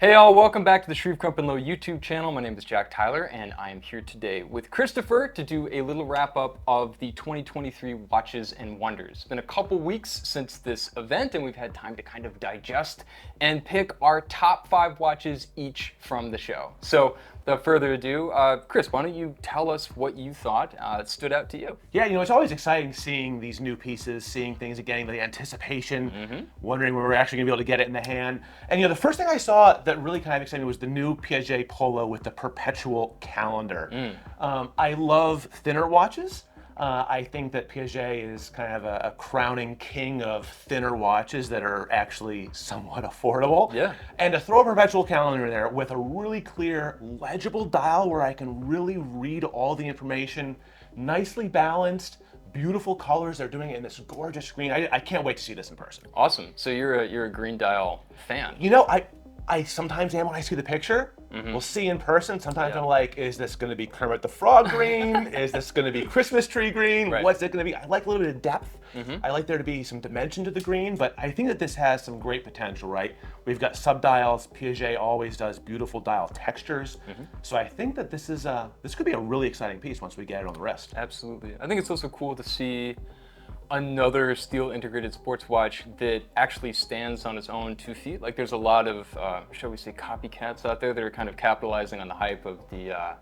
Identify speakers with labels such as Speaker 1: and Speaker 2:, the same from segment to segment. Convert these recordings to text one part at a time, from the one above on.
Speaker 1: Hey all, welcome back to the Shreve Crump and Low YouTube channel. My name is Jack Tyler and I am here today with Christopher to do a little wrap up of the 2023 Watches and Wonders. It's been a couple weeks since this event and we've had time to kind of digest and pick our top 5 watches each from the show. So without further ado, Chris, why don't you tell us what you thought stood out to you?
Speaker 2: Yeah, it's always exciting seeing these new pieces, seeing things and getting the anticipation, wondering when we're actually gonna be able to get it in the hand. And the first thing I saw that really kind of excited me was the new Piaget Polo with the Perpetual calendar. I love thinner watches. I think that Piaget is kind of a crowning king of thinner watches that are actually somewhat affordable.
Speaker 1: Yeah.
Speaker 2: And to throw a Perpetual calendar in there with a really clear, legible dial where I can really read all the information, nicely balanced, beautiful colors. They're doing it in this gorgeous screen. I can't wait to see this in person.
Speaker 1: Awesome. So you're a green dial fan.
Speaker 2: I sometimes am when I see the picture. We'll see in person. Sometimes I'm like, is this going to be Kermit the Frog green? Is this going to be Christmas tree green?
Speaker 1: Right.
Speaker 2: What's it going to be? I like a little bit of depth. I like there to be some dimension to the green, but I think that this has some great potential, right? We've got subdials. Piaget always does beautiful dial textures. So I think that this could be a really exciting piece once we get it on the wrist.
Speaker 1: Absolutely. I think it's also cool to see another steel integrated sports watch that actually stands on its own 2 feet. Like there's a lot of, shall we say, copycats out there that are kind of capitalizing on the hype of the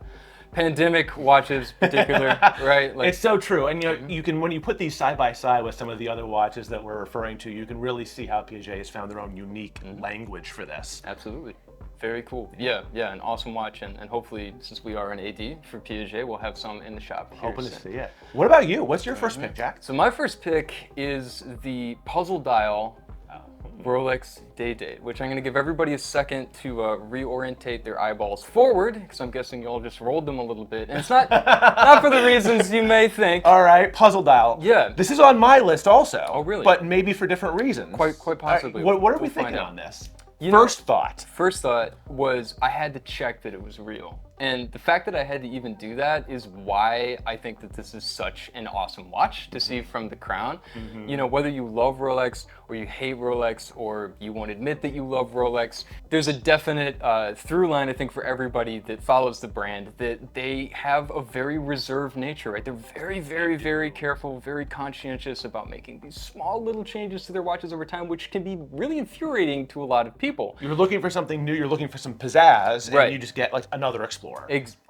Speaker 1: pandemic watches particular, right? Like,
Speaker 2: it's so true. And you can, when you put these side by side with some of the other watches that we're referring to, you can really see how Piaget has found their own unique language for this.
Speaker 1: Absolutely. Very cool. Yeah, an awesome watch, and hopefully, since we are an AD for Piaget, we'll have some in the shop here
Speaker 2: Hoping to
Speaker 1: soon.
Speaker 2: see it. What about you? What's your first pick, Jack?
Speaker 1: So my first pick is the puzzle dial Rolex Day Date, which I'm going to give everybody a second to reorientate their eyeballs forward, because I'm guessing you all just rolled them a little bit, and it's not not for the reasons you may think.
Speaker 2: All right, puzzle dial.
Speaker 1: Yeah.
Speaker 2: This is on my list also.
Speaker 1: Oh, really?
Speaker 2: But maybe for different reasons.
Speaker 1: Quite possibly.
Speaker 2: All right, what are we
Speaker 1: We'll find
Speaker 2: thinking
Speaker 1: out.
Speaker 2: on this?
Speaker 1: First
Speaker 2: First thought.
Speaker 1: was I had to check that it was real. And the fact that I had to even do that is why I think that this is such an awesome watch to see from the crown. Whether you love Rolex or you hate Rolex or you won't admit that you love Rolex, there's a definite through line, I think, for everybody that follows the brand, that they have a very reserved nature, right? They're very, very, very careful, very conscientious about making these small little changes to their watches over time, which can be really infuriating to a lot of people.
Speaker 2: You're looking for something new, you're looking for some pizzazz,
Speaker 1: Right.
Speaker 2: and you just get like another Explorer.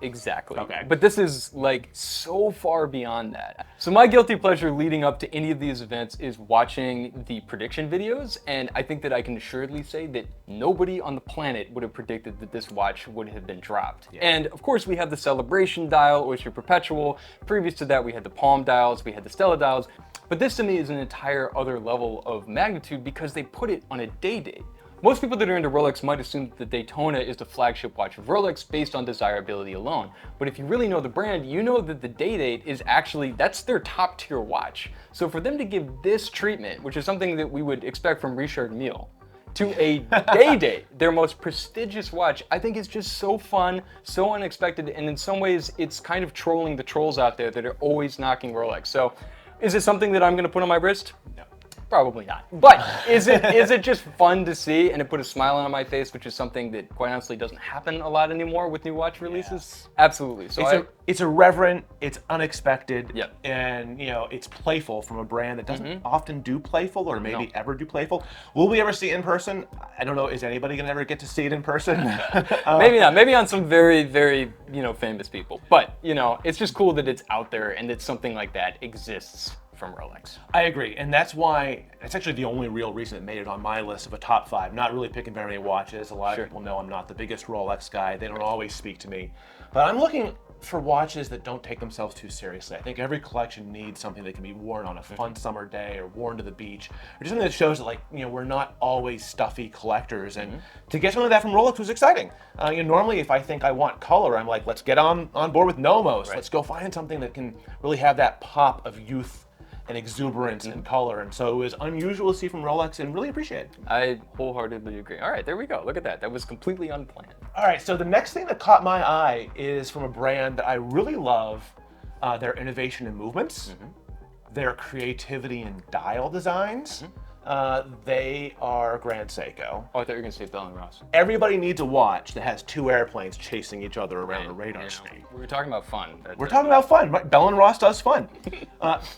Speaker 1: Exactly.
Speaker 2: Okay.
Speaker 1: But this is like so far beyond that. So my guilty pleasure leading up to any of these events is watching the prediction videos, and I think that I can assuredly say that nobody on the planet would have predicted that this watch would have been dropped.
Speaker 2: Yeah.
Speaker 1: And of course we have the Celebration dial, Oyster Perpetual. Previous to that we had the Palm dials, we had the Stella dials. But this to me is an entire other level of magnitude because they put it on a day date. Most people that are into Rolex might assume that the Daytona is the flagship watch of Rolex based on desirability alone. But if you really know the brand, you know that the Day Date is actually, that's their top tier watch. So for them to give this treatment, which is something that we would expect from Richard Mille, to a Day Date, their most prestigious watch, I think is just so fun, so unexpected, and in some ways it's kind of trolling the trolls out there that are always knocking Rolex. So is it something that I'm gonna put on my wrist? No. Probably not. But is it just fun to see and it put a smile on my face, which is something that quite honestly doesn't happen a lot anymore with new watch releases? Yes. Absolutely. So
Speaker 2: it's irreverent, it's unexpected,
Speaker 1: Yep.
Speaker 2: and it's playful from a brand that doesn't often do playful or maybe ever do playful. Will we ever see it in person? I don't know. Is anybody gonna ever get to see it in person?
Speaker 1: Maybe not. Maybe on some very, very famous people. But it's just cool that it's out there and that something like that exists from Rolex.
Speaker 2: I agree, and that's why it's actually the only real reason it made it on my list of a top 5. Not really picking very many watches. A lot of people know I'm not the biggest Rolex guy. They don't always speak to me. But I'm looking for watches that don't take themselves too seriously. I think every collection needs something that can be worn on a fun summer day or worn to the beach, or just something that shows that we're not always stuffy collectors. And to get something like that from Rolex was exciting. Normally if I think I want color, I'm like, let's get on board with Nomos.
Speaker 1: Right.
Speaker 2: Let's go find something that can really have that pop of youth and exuberance and color, and so it was unusual to see from Rolex and really appreciate it.
Speaker 1: I wholeheartedly agree. All right, there we go. Look at that. That was completely unplanned.
Speaker 2: All right, so the next thing that caught my eye is from a brand that I really love, their innovation in movements, their creativity in dial designs, They are Grand Seiko.
Speaker 1: Oh, I thought you were gonna say Bell & Ross.
Speaker 2: Everybody needs a watch that has two airplanes chasing each other around a radar screen.
Speaker 1: We were talking about fun.
Speaker 2: We're talking about fun, right? Bell & Ross does fun.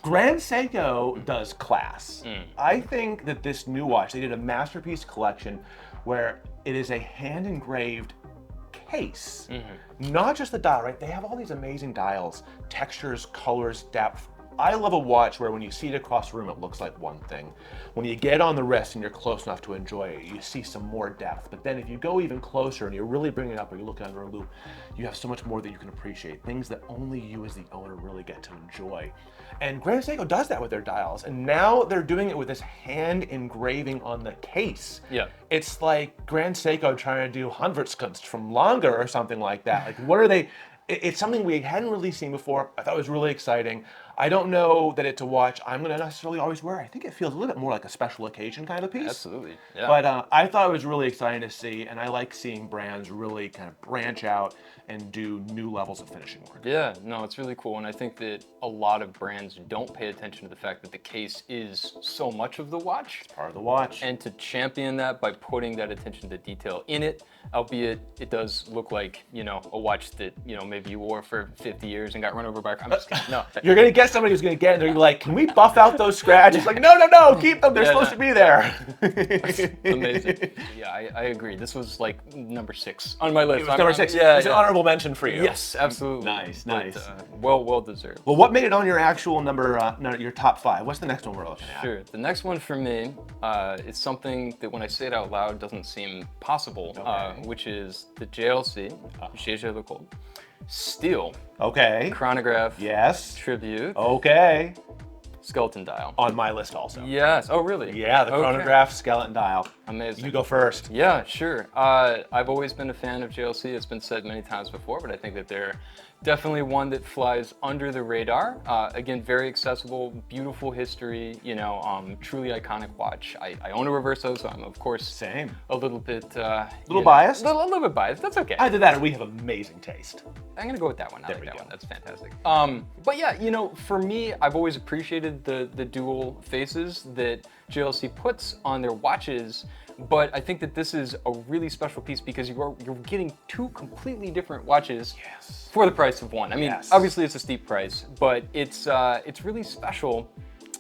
Speaker 2: Grand Seiko does class. I think that this new watch, they did a masterpiece collection where it is a hand-engraved case. Not just the dial, right? They have all these amazing dials, textures, colors, depth. I love a watch where when you see it across the room, it looks like one thing. When you get on the wrist and you're close enough to enjoy it, you see some more depth. But then if you go even closer and you really bring it up or you look under a loop, you have so much more that you can appreciate. Things that only you as the owner really get to enjoy. And Grand Seiko does that with their dials. And now they're doing it with this hand engraving on the case.
Speaker 1: Yeah.
Speaker 2: It's like Grand Seiko trying to do Handwerkskunst from Lange or something like that. Like, what are they? It's something we hadn't really seen before. I thought it was really exciting. I don't know that it's a watch I'm going to necessarily always wear. I think it feels a little bit more like a special occasion kind of piece.
Speaker 1: Absolutely. Yeah.
Speaker 2: But I thought it was really exciting to see, and I like seeing brands really kind of branch out and do new levels of finishing work.
Speaker 1: Yeah, no, it's really cool. And I think that a lot of brands don't pay attention to the fact that the case is so much of the watch.
Speaker 2: It's part of the watch.
Speaker 1: And to champion that by putting that attention to detail in it, albeit it does look like, you know, a watch that, you know, maybe you wore for 50 years and got run over by a car. I'm just kidding. No.
Speaker 2: You're going to get somebody who's going to get it and they're like, can we buff out those scratches? Like, no, keep them. They're supposed to be there.
Speaker 1: Amazing. Yeah, I agree. This was like number 6 on my list.
Speaker 2: It was number 6.
Speaker 1: Yeah,
Speaker 2: it's an honorable mention for you.
Speaker 1: Yes, absolutely.
Speaker 2: Nice.
Speaker 1: Well deserved.
Speaker 2: Well, what made it on your actual your top 5? What's the next one we're looking at?
Speaker 1: Sure. The next one for me is something that when I say it out loud doesn't seem possible, which is the JLC Steel Chronograph Tribute skeleton dial.
Speaker 2: On my list also.
Speaker 1: Yes. Oh, really?
Speaker 2: Yeah, the chronograph skeleton dial.
Speaker 1: Amazing.
Speaker 2: You go first.
Speaker 1: Yeah, sure. I've always been a fan of JLC. It's been said many times before, but I think that they're definitely one that flies under the radar. Again, very accessible, beautiful history, you know, truly iconic watch. I own a Reverso, so I'm of course
Speaker 2: a
Speaker 1: little bit
Speaker 2: biased.
Speaker 1: A little bit biased. That's okay.
Speaker 2: Either that or we have amazing taste.
Speaker 1: I'm gonna go with that one. I like that one. That's fantastic. But yeah, you know, for me, I've always appreciated the dual faces that JLC puts on their watches. But I think that this is a really special piece because you're getting 2 completely different watches for the price of one. I mean, obviously it's a steep price, but it's really special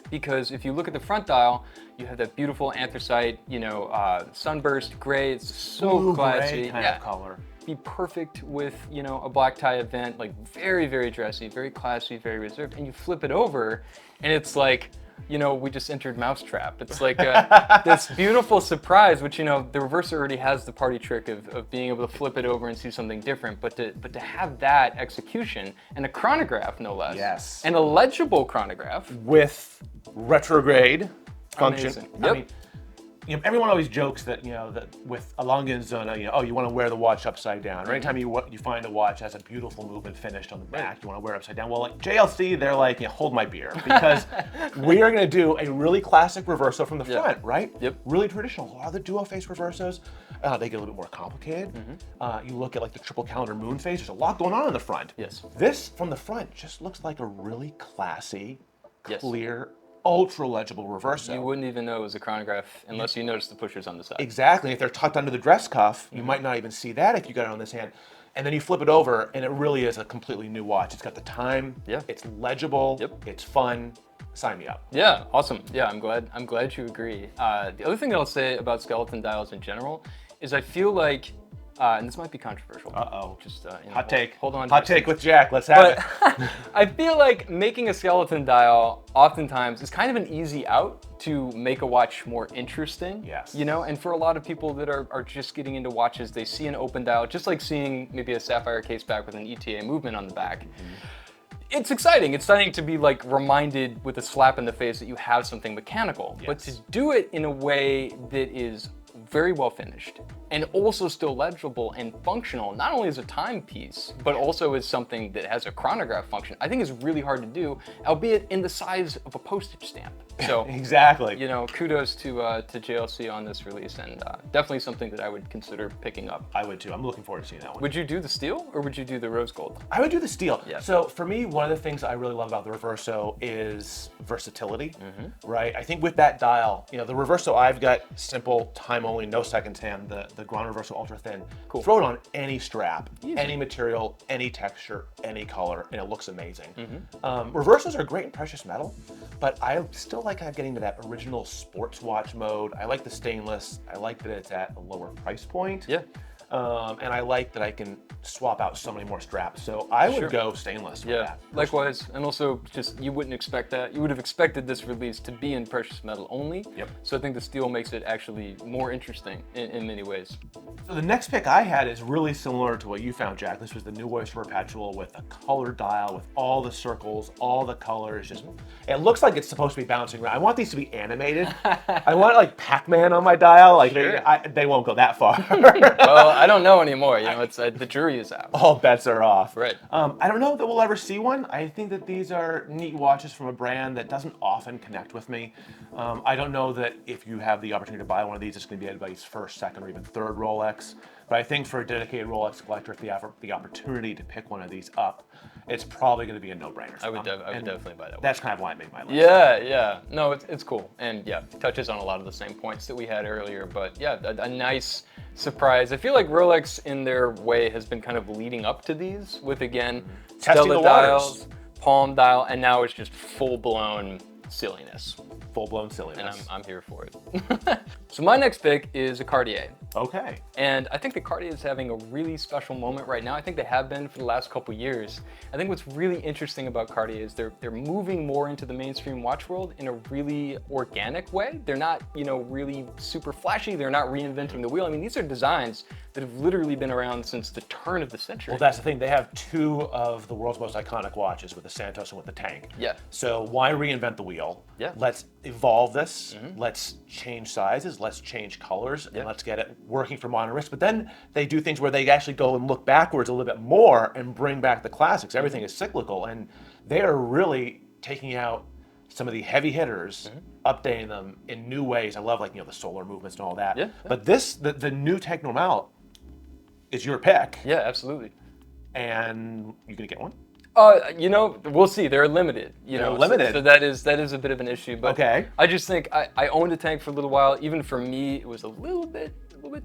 Speaker 1: because if you look at the front dial, you have that beautiful anthracite, you know, sunburst gray. It's so
Speaker 2: blue
Speaker 1: classy.
Speaker 2: Gray kind of color.
Speaker 1: Be perfect with, you know, a black tie event, like very, very dressy, very classy, very reserved. And you flip it over and it's like, you know, we just entered Mousetrap. It's like this beautiful surprise, which, you know, the Reverso already has the party trick of being able to flip it over and see something different. But to have that execution and a chronograph, no less.
Speaker 2: Yes.
Speaker 1: And a legible chronograph.
Speaker 2: With retrograde function.
Speaker 1: Amazing.
Speaker 2: I
Speaker 1: Yep.
Speaker 2: mean, you know, everyone always jokes that, you know, that with a Lange Sohne, you know, oh, you want to wear the watch upside down. Or anytime you find a watch that has a beautiful movement finished on the back, you want to wear it upside down. Well, like JLC, they're like, you know, hold my beer, because we are going to do a really classic Reverso from the front, right?
Speaker 1: Yep.
Speaker 2: Really traditional. A lot of the dual face Reversos, they get a little bit more complicated. You look at like the triple calendar moon face. There's a lot going on in the front.
Speaker 1: Yes.
Speaker 2: This from the front just looks like a really classy, clear, ultra legible Reverso.
Speaker 1: You wouldn't even know it was a chronograph unless you noticed the pushers on the side.
Speaker 2: Exactly. If they're tucked under the dress cuff, you might not even see that if you got it on this hand. And then you flip it over, and it really is a completely new watch. It's got the time. It's legible. It's fun. Sign me up.
Speaker 1: Yeah, awesome. Yeah, I'm glad you agree. The other thing that I'll say about skeleton dials in general is I feel like, and this might be controversial. Just you know,
Speaker 2: hot take.
Speaker 1: Hold on.
Speaker 2: Hot take with Jack. Let's have it.
Speaker 1: I feel like making a skeleton dial oftentimes is kind of an easy out to make a watch more interesting.
Speaker 2: Yes.
Speaker 1: You know, and for a lot of people that are just getting into watches, they see an open dial, just like seeing maybe a sapphire case back with an ETA movement on the back. It's exciting. It's exciting to be like reminded with a slap in the face that you have something mechanical. But to do it in a way that is very well finished, and also still legible and functional, not only as a timepiece, but also as something that has a chronograph function, I think is really hard to do, albeit in the size of a postage stamp. So
Speaker 2: exactly.
Speaker 1: You know, kudos to JLC on this release, and definitely something that I would consider picking up.
Speaker 2: I would too. I'm looking forward to seeing that one.
Speaker 1: Would you do the steel or would you do the rose gold?
Speaker 2: I would do the steel.
Speaker 1: Yeah.
Speaker 2: So for me, one of the things I really love about the Reverso is versatility, right? I think with that dial, you know, the Reverso, I've got simple, time only, no seconds hand, the Grand Reverso Ultra Thin.
Speaker 1: Cool.
Speaker 2: Throw it on any strap,
Speaker 1: Easy.
Speaker 2: any material, any texture, any color, and it looks amazing. Reversos are great in precious metal, but I still like getting to that original sports watch mode. I like the stainless. I like that it's at a lower price point.
Speaker 1: Yeah.
Speaker 2: And I like that I can swap out so many more straps. So I would go stainless with that.
Speaker 1: Likewise. And also just, you wouldn't expect that. You would have expected this release to be in precious metal only.
Speaker 2: Yep.
Speaker 1: So I think the steel makes it actually more interesting in many ways.
Speaker 2: So the next pick I had is really similar to what you found, Jack. This was the new Oyster Perpetual with a color dial, with all the circles, all the colors. Just, it looks like it's supposed to be bouncing around. I want these to be animated. I want like Pac-Man on my dial. Like they won't go that far.
Speaker 1: Well, I don't know anymore. You know, it's the jury is out.
Speaker 2: All bets are off.
Speaker 1: Right.
Speaker 2: I don't know that we'll ever see one. I think that these are neat watches from a brand that doesn't often connect with me. I don't know that if you have the opportunity to buy one of these, it's going to be anybody's first, second, or even third Rolex. But I think for a dedicated Rolex collector, if they have the opportunity to pick one of these up, it's probably going to be a no-brainer.
Speaker 1: I would definitely buy that one.
Speaker 2: That's kind of why I made my list.
Speaker 1: Yeah. No, it's cool. And yeah, it touches on a lot of the same points that we had earlier. But yeah, a nice surprise. I feel like Rolex in their way has been kind of leading up to these with, again, Stella dials, palm dial, and now it's just full-blown silliness.
Speaker 2: Full-blown silliness.
Speaker 1: And I'm here for it. So my next pick is a Cartier.
Speaker 2: Okay.
Speaker 1: And I think the Cartier is having a really special moment right now. I think they have been for the last couple years. I think what's really interesting about Cartier is they're moving more into the mainstream watch world in a really organic way. They're not, you know, really super flashy. They're not reinventing the wheel. I mean, these are designs that have literally been around since the turn of the century.
Speaker 2: Well, that's the thing. They have two of the world's most iconic watches with the Santos and with the Tank.
Speaker 1: Yeah.
Speaker 2: So why reinvent the wheel?
Speaker 1: Yeah.
Speaker 2: Let's evolve this. Let's change sizes. Let's change colors. And let's get it working for modern wrists. But then they do things where they actually go and look backwards a little bit more and bring back the classics. Everything is cyclical. And they are really taking out some of the heavy hitters, updating them in new ways. I love, like, you know, the solar movements and all that.
Speaker 1: Yeah.
Speaker 2: But this, the new Tank Normal is your pick.
Speaker 1: Yeah, absolutely.
Speaker 2: And you gonna get one?
Speaker 1: You know, we'll see. They're limited.
Speaker 2: They're limited.
Speaker 1: So that is a bit of an issue. But
Speaker 2: okay.
Speaker 1: I just think I owned a Tank for a little while. Even for me, it was a little bit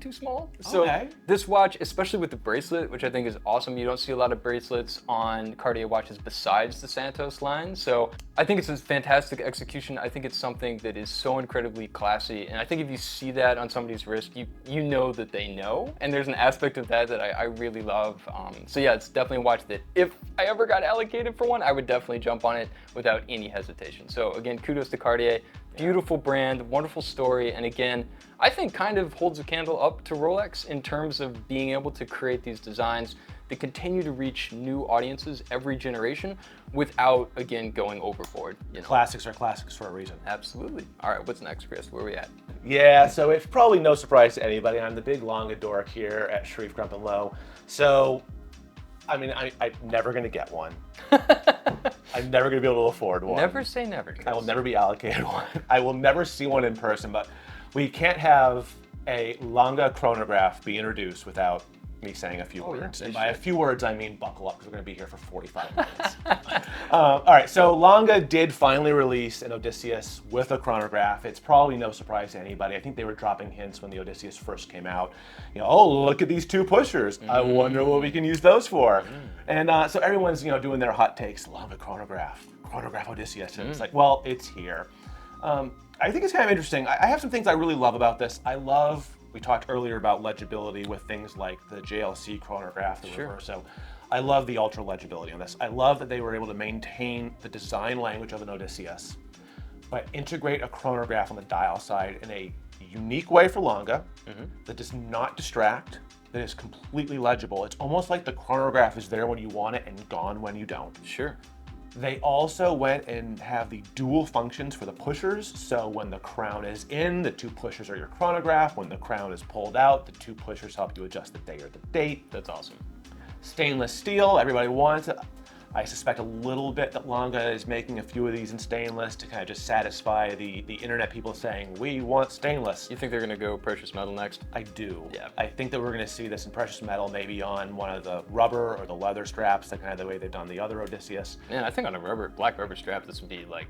Speaker 1: too small. So this watch, especially with the bracelet, which I think is awesome. You don't see a lot of bracelets on Cartier watches besides the Santos line. So I think it's a fantastic execution. I think it's something that is so incredibly classy. And I think if you see that on somebody's wrist, you know that they know. And there's an aspect of that I really love. So yeah, it's definitely a watch that if I ever got allocated for one, I would definitely jump on it without any hesitation. So again, kudos to Cartier. Beautiful brand, wonderful story, and again, I think kind of holds a candle up to Rolex in terms of being able to create these designs that continue to reach new audiences every generation without, again, going overboard. You know?
Speaker 2: Classics are classics for a reason.
Speaker 1: Absolutely. All right, what's next, Chris? Where are we at?
Speaker 2: Yeah, so it's probably no surprise to anybody. I'm the big Lange dork here at Sharif Grump and Low. So, I mean, I'm never gonna get one. I'm never gonna be able to afford one.
Speaker 1: Never say never, Chris.
Speaker 2: I will never be allocated one. I will never see one in person, but we can't have a Lange chronograph be introduced without me saying a few words. And by a few words, I mean buckle up, because we're gonna be here for 45 minutes. All right, so Lange did finally release an Odysseus with a chronograph. It's probably no surprise to anybody. I think they were dropping hints when the Odysseus first came out. You know, oh, look at these two pushers. I wonder what we can use those for. And so everyone's, you know, doing their hot takes. Lange chronograph Odysseus. And it's like, well, it's here. I think it's kind of interesting. I have some things I really love about this. We talked earlier about legibility with things like the JLC chronograph, the Reverso. I love the ultra legibility on this. I love that they were able to maintain the design language of an Odysseus, but integrate a chronograph on the dial side in a unique way for Lange that does not distract, that is completely legible. It's almost like the chronograph is there when you want it and gone when you don't.
Speaker 1: Sure.
Speaker 2: They also went and have the dual functions for the pushers. So when the crown is in, the 2 pushers are your chronograph. When the crown is pulled out, the 2 pushers help you adjust the day or the date.
Speaker 1: That's awesome.
Speaker 2: Stainless steel, everybody wants it. I suspect a little bit that Lange is making a few of these in stainless to kind of just satisfy the internet people saying, we want stainless.
Speaker 1: You think they're gonna go precious metal next?
Speaker 2: I do.
Speaker 1: Yeah.
Speaker 2: I think that we're gonna see this in precious metal, maybe on one of the rubber or the leather straps, like kind of the way they've done the other Odysseus.
Speaker 1: Man, I think on a black rubber strap, this would be like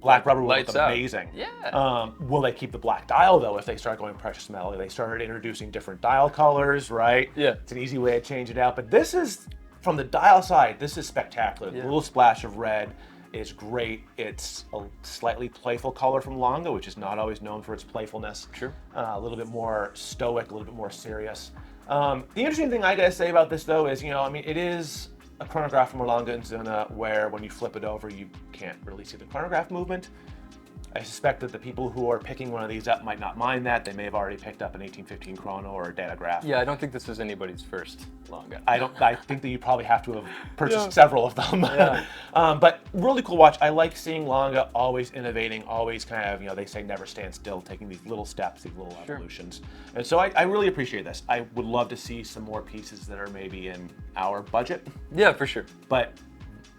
Speaker 2: Black rubber will look
Speaker 1: lights out.
Speaker 2: amazing.
Speaker 1: Yeah.
Speaker 2: Will they keep the black dial though if they start going precious metal? They started introducing different dial colors, right?
Speaker 1: Yeah.
Speaker 2: It's an easy way to change it out, but this is, from the dial side, this is spectacular.
Speaker 1: Yeah.
Speaker 2: The little splash of red is great. It's a slightly playful color from Lange, which is not always known for its playfulness.
Speaker 1: Sure.
Speaker 2: A little bit more stoic, a little bit more serious. The interesting thing I gotta say about this though is, I mean, it is a chronograph from Lange Sohne where when you flip it over, you can't really see the chronograph movement. I suspect that the people who are picking one of these up might not mind that. They may have already picked up an 1815 chrono or a datograph.
Speaker 1: Yeah, I don't think this is anybody's first Lange.
Speaker 2: I think that you probably have to have purchased several of them.
Speaker 1: Yeah.
Speaker 2: But really cool watch. I like seeing Lange always innovating, always kind of, they say never stand still, taking these little steps, these little evolutions. And so I really appreciate this. I would love to see some more pieces that are maybe in our budget.
Speaker 1: Yeah, for sure.
Speaker 2: But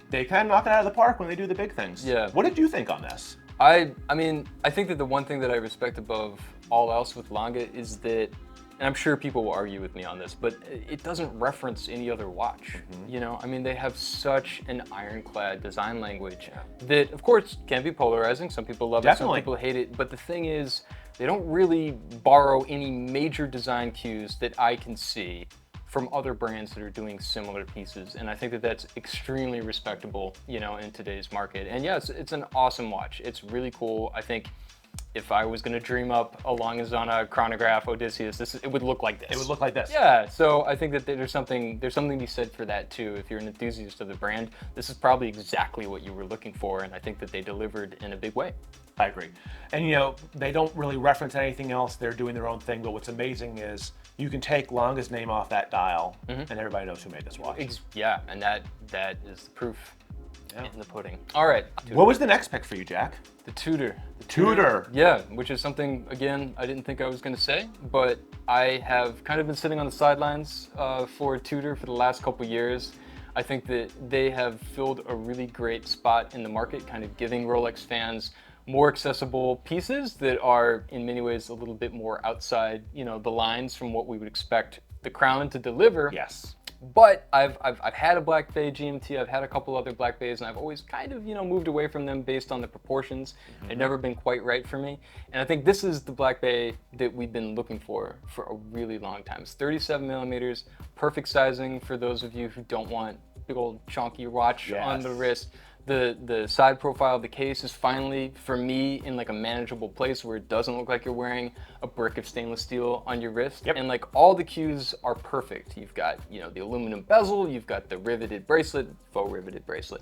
Speaker 2: they kind of knock it out of the park when they do the big things.
Speaker 1: Yeah.
Speaker 2: What did you think on this?
Speaker 1: I mean, I think that the one thing that I respect above all else with Lange is that, and I'm sure people will argue with me on this, but it doesn't reference any other watch. I mean, they have such an ironclad design language that, of course, can be polarizing. Some people love it, some people hate it. But the thing is, they don't really borrow any major design cues that I can see from other brands that are doing similar pieces. And I think that that's extremely respectable, in today's market. And yes, it's an awesome watch. It's really cool. I think if I was gonna dream up a Lange Sohne chronograph Odysseus, it would look like this.
Speaker 2: It would look like this.
Speaker 1: Yeah, so I think that there's something to be said for that too. If you're an enthusiast of the brand, this is probably exactly what you were looking for, and I think that they delivered in a big way.
Speaker 2: I agree. And they don't really reference anything else. They're doing their own thing, but what's amazing is you can take Lange's name off that dial and everybody knows who made this watch.
Speaker 1: Yeah, and that is the proof in the pudding. All right.
Speaker 2: What was the next pick for you, Jack?
Speaker 1: The Tudor.
Speaker 2: Tudor.
Speaker 1: Yeah, which is something, again, I didn't think I was gonna say, but I have kind of been sitting on the sidelines for Tudor for the last couple years. I think that they have filled a really great spot in the market, kind of giving Rolex fans more accessible pieces that are in many ways a little bit more outside, the lines from what we would expect the crown to deliver.
Speaker 2: Yes.
Speaker 1: But I've had a Black Bay GMT, I've had a couple other Black Bays, and I've always kind of, moved away from them based on the proportions. They've never been quite right for me. And I think this is the Black Bay that we've been looking for a really long time. It's 37 millimeters, perfect sizing for those of you who don't want big old chunky watch on the wrist. The side profile of the case is finally, for me, in like a manageable place where it doesn't look like you're wearing a brick of stainless steel on your wrist. And like all the cues are perfect. You've got, the aluminum bezel, you've got the riveted bracelet, faux riveted bracelet.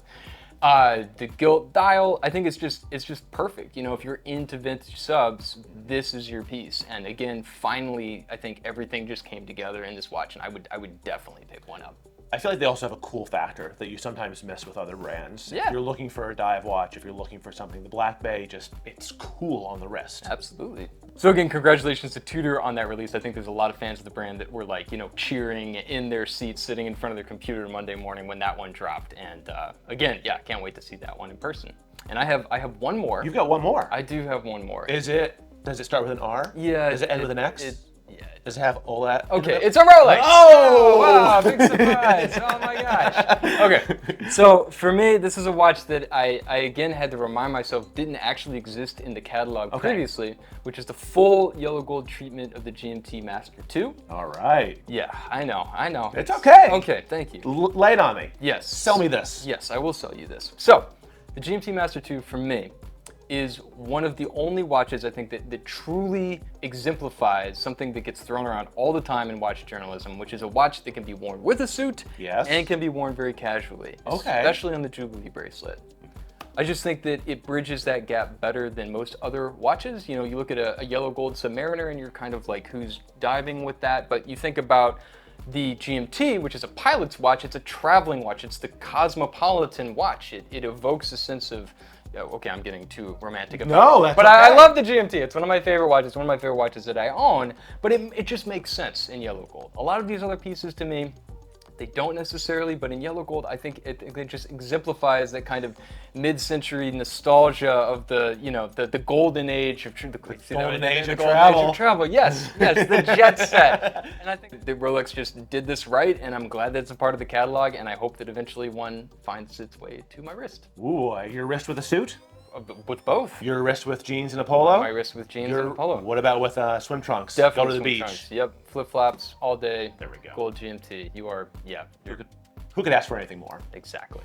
Speaker 1: The gilt dial, I think it's just perfect. If you're into vintage subs, this is your piece. And again, finally, I think everything just came together in this watch, and I would definitely pick one up.
Speaker 2: I feel like they also have a cool factor that you sometimes miss with other brands.
Speaker 1: Yeah.
Speaker 2: If you're looking for a dive watch, if you're looking for something, the Black Bay it's cool on the wrist.
Speaker 1: Absolutely. So again, congratulations to Tudor on that release. I think there's a lot of fans of the brand that were like, cheering in their seats, sitting in front of their computer Monday morning when that one dropped. And again, yeah, can't wait to see that one in person. And I have one more.
Speaker 2: You've got one more.
Speaker 1: I do have one more.
Speaker 2: Does it start with an R?
Speaker 1: Yeah.
Speaker 2: Does it end with an X?
Speaker 1: Yeah.
Speaker 2: Does it have all that?
Speaker 1: Okay, it's a Rolex.
Speaker 2: Oh!
Speaker 1: Wow, big surprise. Oh my gosh. Okay, so for me, this is a watch that I again had to remind myself didn't actually exist in the catalog previously, which is the full yellow gold treatment of the GMT Master 2.
Speaker 2: All right.
Speaker 1: Yeah, I know.
Speaker 2: It's okay.
Speaker 1: Okay, thank you.
Speaker 2: Lay it on me.
Speaker 1: Yes.
Speaker 2: Sell me this.
Speaker 1: Yes, I will sell you this. So, the GMT Master 2 for me is one of the only watches I think that truly exemplifies something that gets thrown around all the time in watch journalism, which is a watch that can be worn with a suit and can be worn very casually, especially on the Jubilee bracelet. I just think that it bridges that gap better than most other watches. You look at a yellow gold Submariner and you're kind of like, who's diving with that? But you think about The GMT, which is a pilot's watch, it's a traveling watch. It's the cosmopolitan watch. It evokes a sense of, okay, I'm getting too romantic about
Speaker 2: No,
Speaker 1: it.
Speaker 2: that's
Speaker 1: But
Speaker 2: okay.
Speaker 1: I love the GMT. It's one of my favorite watches, one of my favorite watches that I own, but it just makes sense in yellow gold. A lot of these other pieces to me, they don't necessarily, but in yellow gold, I think it just exemplifies that kind of mid-century nostalgia of the, you know, the golden age of
Speaker 2: golden age of
Speaker 1: travel. Yes, the jet set. And I think that Rolex just did this right, and I'm glad that it's a part of the catalog, and I hope that eventually one finds its way to my wrist.
Speaker 2: Ooh, your wrist with a suit?
Speaker 1: With both.
Speaker 2: Your wrist with jeans and a polo?
Speaker 1: My wrist with jeans and a polo.
Speaker 2: What about with swim trunks?
Speaker 1: Definitely
Speaker 2: Go to the
Speaker 1: swim
Speaker 2: beach.
Speaker 1: trunks. Yep, flip-flops all day.
Speaker 2: There we go.
Speaker 1: Gold GMT. You are, yeah.
Speaker 2: Who could ask for anything more?
Speaker 1: Exactly.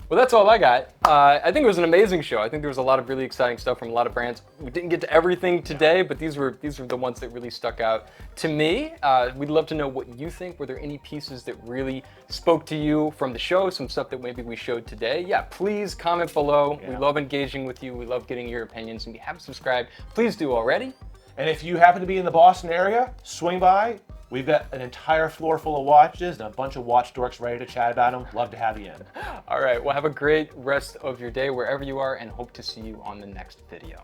Speaker 1: Well, that's all I got. I think it was an amazing show. I think there was a lot of really exciting stuff from a lot of brands. We didn't get to everything today, but these were the ones that really stuck out to me. We'd love to know what you think. Were there any pieces that really spoke to you from the show? Some stuff that maybe we showed today? Yeah, please comment below.
Speaker 2: Yeah.
Speaker 1: We love engaging with you. We love getting your opinions. And if you haven't subscribed, please do already.
Speaker 2: And if you happen to be in the Boston area, swing by. We've got an entire floor full of watches and a bunch of watch dorks ready to chat about them. Love to have you in.
Speaker 1: All right, well, have a great rest of your day wherever you are, and hope to see you on the next video.